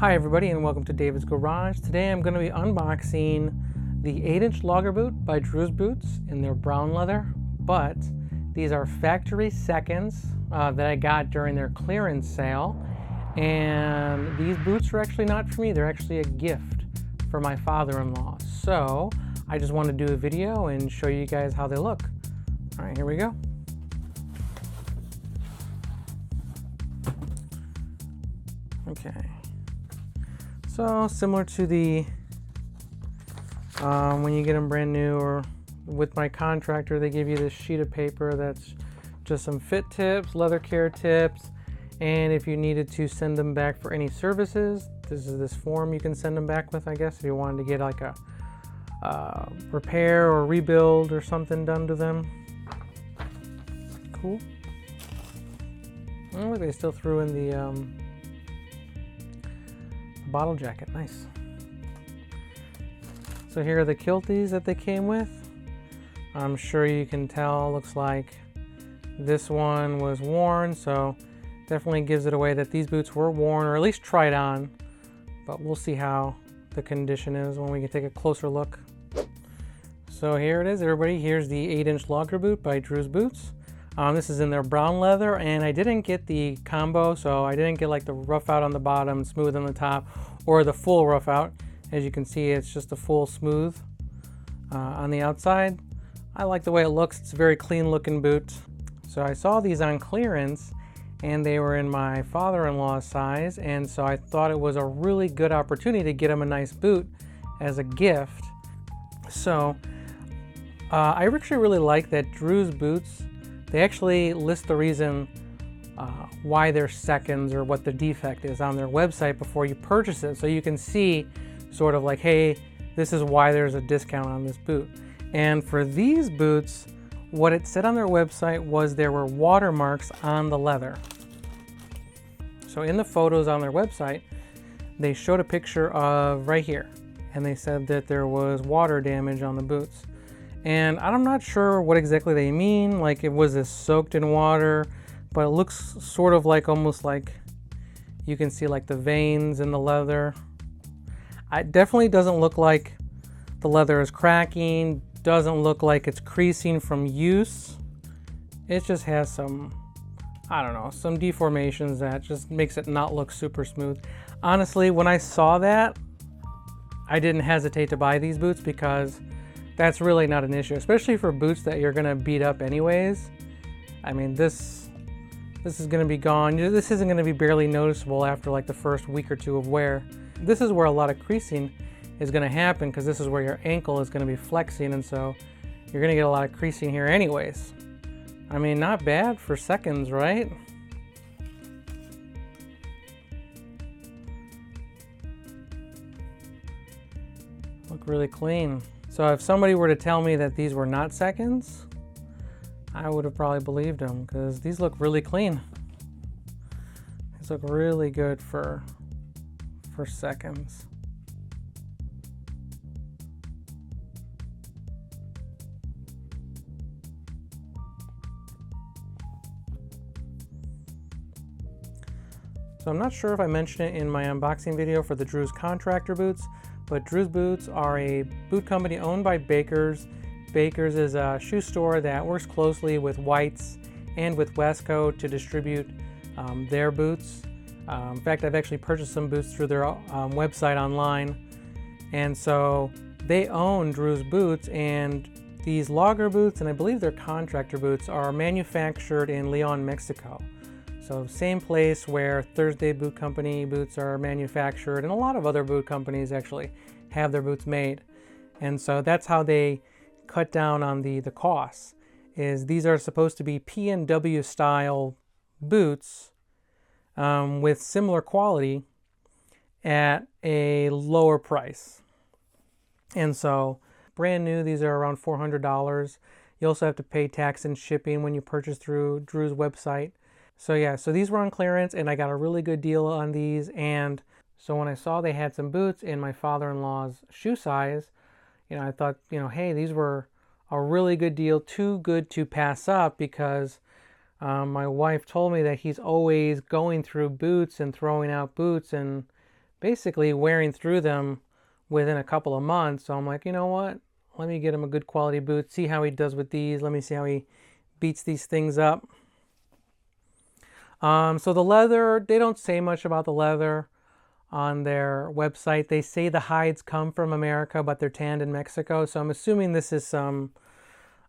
Hi everybody and welcome to David's Garage. Today I'm going to be unboxing the 8-inch logger boot by Drew's Boots in their brown leather, but these are factory seconds that I got during their clearance sale, and these boots are actually not for me, they're actually a gift for my father-in-law. So I just want to do a video and show you guys how they look. Alright, here we go. Okay. So similar to the when you get them brand new, or with my contractor, they give you this sheet of paper that's just some fit tips, leather care tips, and if you needed to send them back for any services, this is this form you can send them back with, I guess, if you wanted to get like a repair or rebuild or something done to them. Cool. Oh, look, they still threw in the bottle jacket. Nice. So here are the kilties that they came with. I'm sure you can tell, looks like this one was worn, so definitely gives it away that these boots were worn, or at least tried on, but we'll see how the condition is when we can take a closer look. So here it is, everybody. Here's the 8-inch logger boot by Drew's Boots. This is in their brown leather, and I didn't get the combo, so I didn't get like the rough out on the bottom, smooth on the top, or the full rough out. As you can see, it's just a full smooth on the outside. I like the way it looks. It's a very clean looking boot. So I saw these on clearance, and they were in my father-in-law's size, and so I thought it was a really good opportunity to get him a nice boot as a gift. So I actually really like that Drew's Boots, they actually list the reason why they're seconds or what the defect is on their website before you purchase it. So you can see sort of like, hey, this is why there's a discount on this boot. And for these boots, what it said on their website was there were watermarks on the leather. So in the photos on their website, they showed a picture of right here, and they said that there was water damage on the boots. And I'm not sure what exactly they mean, like it was soaked in water, but it looks sort of like, almost like you can see like the veins in the leather. It definitely doesn't look like the leather is cracking, doesn't look like it's creasing from use. It just has some, I don't know, some deformations that just makes it not look super smooth. Honestly, when I saw that, I didn't hesitate to buy these boots because that's really not an issue, especially for boots that you're gonna beat up anyways. I mean, this is gonna be gone. This isn't gonna be barely noticeable after like the first week or two of wear. This is where a lot of creasing is gonna happen, because this is where your ankle is gonna be flexing, and so you're gonna get a lot of creasing here anyways. I mean, not bad for seconds, right? Look really clean. So if somebody were to tell me that these were not seconds, I would have probably believed them, because these look really clean. These look really good for seconds. So I'm not sure if I mentioned it in my unboxing video for the Drew's contractor boots, but Drew's Boots are a boot company owned by Bakers. Bakers is a shoe store that works closely with White's and with Westco to distribute their boots. In fact, I've actually purchased some boots through their website online. And so they own Drew's Boots, and these logger boots, and I believe their contractor boots, are manufactured in Leon, Mexico. So same place where Thursday Boot Company boots are manufactured, and a lot of other boot companies actually have their boots made. And so that's how they cut down on the costs, is these are supposed to be P&W style boots with similar quality at a lower price. And so brand new, these are around $400. You also have to pay tax and shipping when you purchase through Drew's website. So yeah, so these were on clearance, and I got a really good deal on these. And so when I saw they had some boots in my father-in-law's shoe size, I thought, hey, these were a really good deal, too good to pass up, because My wife told me that he's always going through boots and throwing out boots, and basically wearing through them within a couple of months. So I'm like, you know what? Let me get him a good quality boot, see how he does with these. Let me see how he beats these things up. So the leather, they don't say much about the leather on their website. They say the hides come from America, but they're tanned in Mexico. So I'm assuming this is some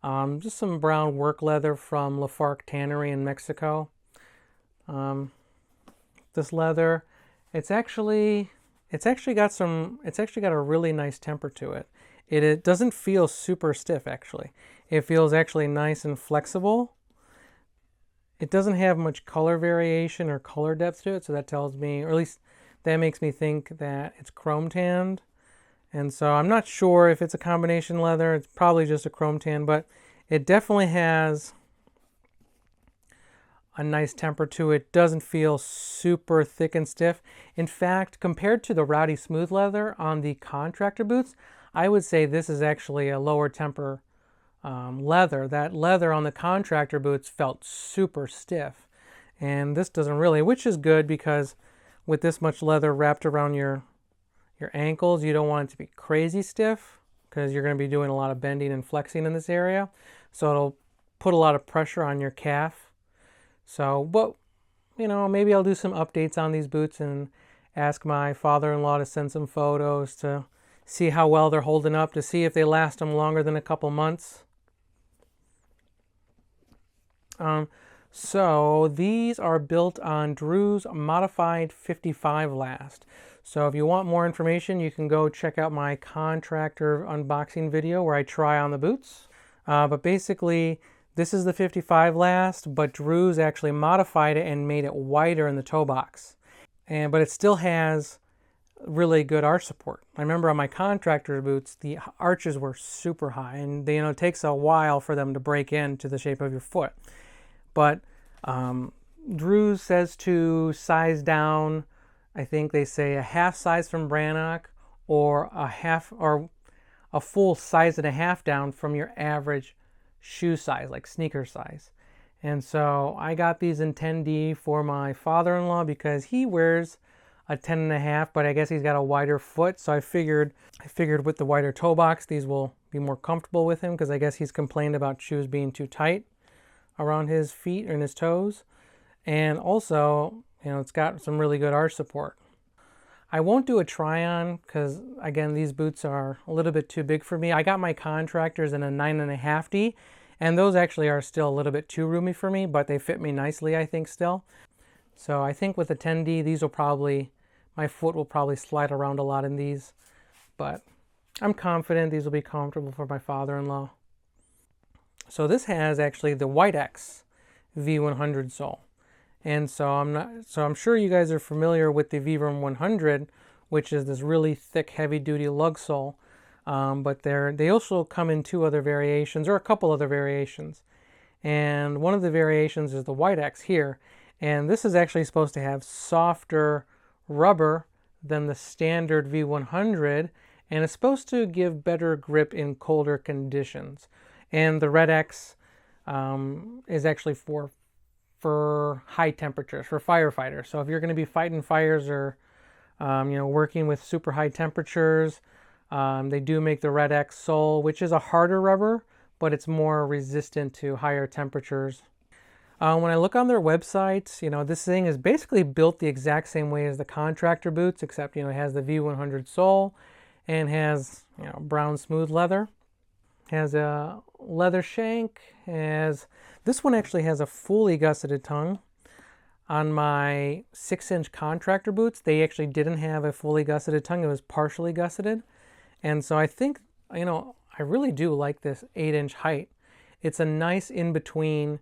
just some brown work leather from Lafarque Tannery in Mexico. This leather, it's actually got a really nice temper to it. It doesn't feel super stiff actually. It feels actually nice and flexible. It doesn't have much color variation or color depth to it, so that tells me, or at least that makes me think that it's chrome tanned. And so I'm not sure if it's a combination leather. It's probably just a chrome tan, but it definitely has a nice temper to it. Doesn't feel super thick and stiff. In fact, compared to the Rowdy Smooth leather on the contractor boots, I would say this is actually a lower temper leather. That leather on the contractor boots felt super stiff, and this doesn't really, which is good because with this much leather wrapped around your ankles, you don't want it to be crazy stiff because you're going to be doing a lot of bending and flexing in this area, so it'll put a lot of pressure on your calf. So, but you know, maybe I'll do some updates on these boots and ask my father-in-law to send some photos to see how well they're holding up, to see if they last them longer than a couple months. So these are built on Drew's modified 55 last. So if you want more information, you can go check out my contractor unboxing video where I try on the boots. But basically, this is the 55 last, but Drew's actually modified it and made it wider in the toe box. But it still has really good arch support. I remember on my contractor boots, the arches were super high, and they, it takes a while for them to break into the shape of your foot. But Drew says to size down, I think they say a half size from Brannock, or a full size and a half down from your average shoe size, like sneaker size. And so I got these in 10D for my father-in-law because he wears a 10.5, but I guess he's got a wider foot. So I figured with the wider toe box, these will be more comfortable with him, because I guess he's complained about shoes being too tight around his feet and his toes. And also, it's got some really good arch support. I won't do a try on because, again, these boots are a little bit too big for me. I got my contractors in a 9.5D, and those actually are still a little bit too roomy for me, but they fit me nicely, I think, still. So I think with the 10D, these will probably, my foot will probably slide around a lot in these, but I'm confident these will be comfortable for my father-in-law. So this has actually the White X V100 sole. And so I'm sure you guys are familiar with the Vibram 100, which is this really thick, heavy-duty lug sole. But they also come in two other variations, or a couple other variations. And one of the variations is the White X here. And this is actually supposed to have softer rubber than the standard V100, and it's supposed to give better grip in colder conditions. And the Red X is actually for high temperatures, for firefighters. So if you're going to be fighting fires or working with super high temperatures, they do make the Red X sole, which is a harder rubber, but it's more resistant to higher temperatures. When I look on their website, this thing is basically built the exact same way as the contractor boots, except it has the V100 sole and has brown smooth leather. Has a leather shank. This one actually has a fully gusseted tongue. On my 6-inch contractor boots, they actually didn't have a fully gusseted tongue. It was partially gusseted. And so I think, I really do like this 8-inch height. It's a nice in-between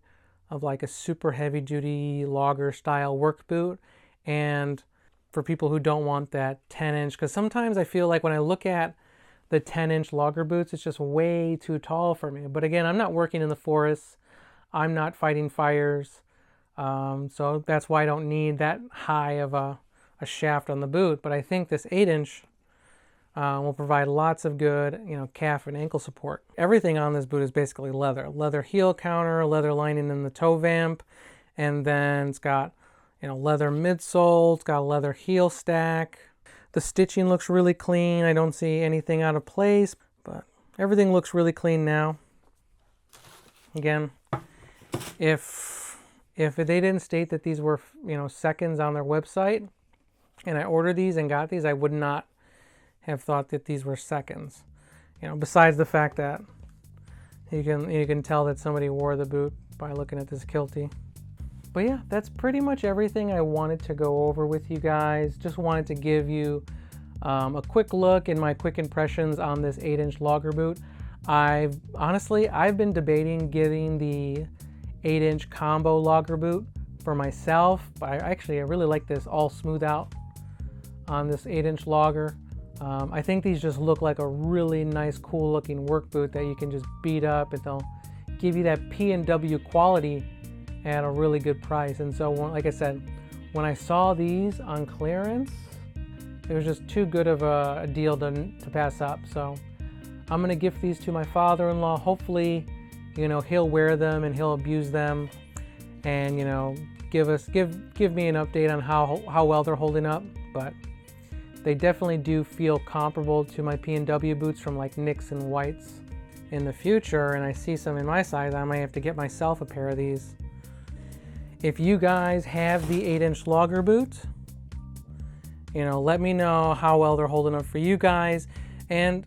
of like a super heavy-duty logger style work boot, and for people who don't want that 10-inch, because sometimes I feel like when I look at the 10-inch logger boots, it's just way too tall for me. But again, I'm not working in the forests. I'm not fighting fires. So that's why I don't need that high of a shaft on the boot. But I think this 8-inch will provide lots of good, calf and ankle support. Everything on this boot is basically leather. Leather heel counter, leather lining in the toe vamp, and then it's got, leather midsole. It's got a leather heel stack. The stitching looks really clean. I don't see anything out of place, but everything looks really clean now. Again, if they didn't state that these were, seconds on their website, and I ordered these and got these, I would not have thought that these were seconds. Besides the fact that you can tell that somebody wore the boot by looking at this kiltie. But yeah, that's pretty much everything I wanted to go over with you guys. Just wanted to give you a quick look and my quick impressions on this 8-inch logger boot. I've been debating getting the 8-inch combo logger boot for myself. But I really like this all smooth out on this 8-inch logger. I think these just look like a really nice, cool looking work boot that you can just beat up, and they'll give you that P&W quality at a really good price. And so, like I said, when I saw these on clearance, it was just too good of a deal to pass up. So I'm gonna gift these to my father-in-law. Hopefully, he'll wear them and he'll abuse them, and give me an update on how well they're holding up. But they definitely do feel comparable to my P&W boots from like Nicks and Whites in the future, and I see some in my size. I might have to get myself a pair of these. If you guys have the 8-inch logger boot, let me know how well they're holding up for you guys, and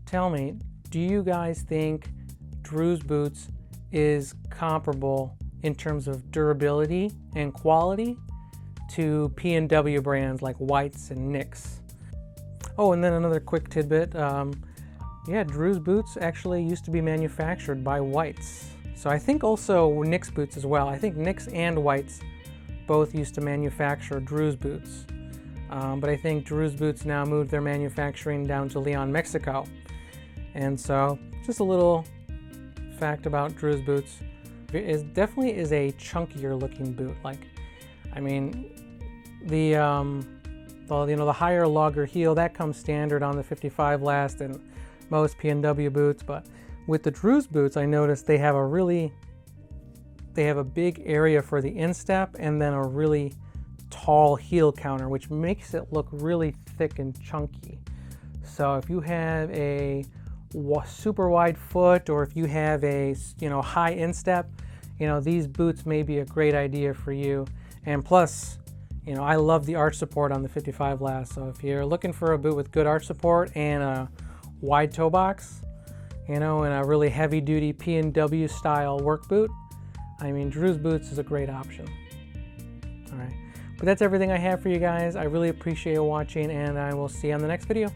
tell me, do you guys think Drew's boots is comparable in terms of durability and quality to P&W brands like Whites and Nicks? Oh, and then another quick tidbit. Drew's boots actually used to be manufactured by Whites. So I think also Nicks boots as well. I think Nicks and Whites both used to manufacture Drew's boots. But I think Drew's boots now moved their manufacturing down to Leon, Mexico. And so just a little fact about Drew's boots. It definitely is a chunkier looking boot. The higher logger heel, that comes standard on the 55 last and most P&W boots, but with the Drew's boots, I noticed they have a big area for the instep and then a really tall heel counter, which makes it look really thick and chunky. So if you have a super wide foot, or if you have a high instep, these boots may be a great idea for you. And plus, I love the arch support on the 55 last. So if you're looking for a boot with good arch support and a wide toe box, and a really heavy duty P&W style work boot, Drew's boots is a great option. All right, but that's everything I have for you guys. I really appreciate watching, and I will see you on the next video.